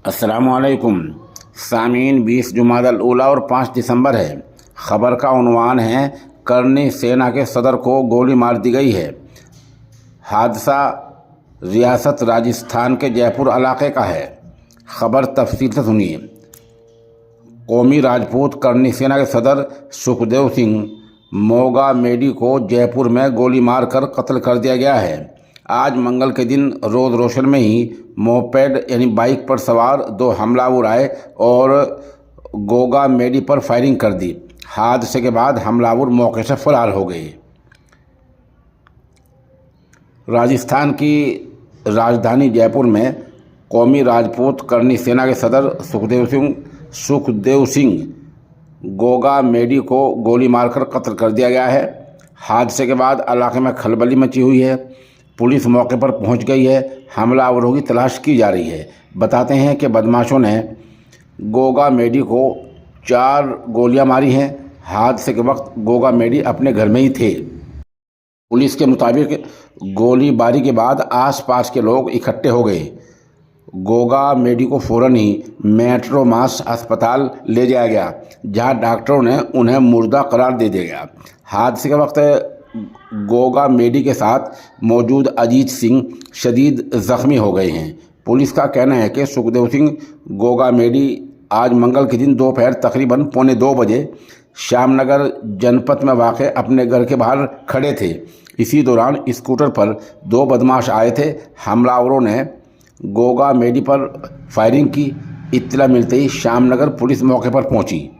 अस्सलामुअलैकुम सामीन। 20 जुमादल उला और 5 दिसंबर है। ख़बर का उन्वान है, करनी सेना के सदर को गोली मार दी गई है। हादसा रियासत राजस्थान के जयपुर इलाके का है। ख़बर तफसील से सुनिए। कौमी राजपूत करनी सेना के सदर सुखदेव सिंह मोगा मेडी को जयपुर में गोली मारकर कत्ल कर दिया गया है। आज मंगल के दिन रोज़ रोशन में ही मोपेड यानी बाइक पर सवार 2 हमलावर आए और गोगा मेडी पर फायरिंग कर दी। हादसे के बाद हमलावर मौके से फरार हो गए। राजस्थान की राजधानी जयपुर में कौमी राजपूत करनी सेना के सदर सुखदेव सिंह गोगा मेडी को गोली मारकर कत्ल कर दिया गया है। हादसे के बाद इलाके में खलबली मची हुई है। पुलिस मौके पर पहुंच गई है। हमलावरों की तलाश की जा रही है। बताते हैं कि बदमाशों ने गोगा मेडी को 4 गोलियां मारी हैं। हादसे के वक्त गोगा मेडी अपने घर में ही थे। पुलिस के मुताबिक गोलीबारी के बाद आसपास के लोग इकट्ठे हो गए। गोगा मेडी को फ़ौरन ही मेट्रो मास अस्पताल ले जाया गया, जहां डॉक्टरों ने उन्हें मुर्दा करार दे दिया गया। हादसे के वक्त गोगा मेडी के साथ मौजूद अजीत सिंह शदीद ज़ख्मी हो गए हैं। पुलिस का कहना है कि सुखदेव सिंह गोगा मेडी आज मंगल के दिन दोपहर तकरीबन 1:45 बजे श्यामनगर जनपद में वाक़ अपने घर के बाहर खड़े थे। इसी दौरान स्कूटर पर 2 बदमाश आए थे। हमलावरों ने गोगा मेडी पर फायरिंग की। इत्तला मिलते ही श्यामनगर पुलिस मौके पर पहुंची।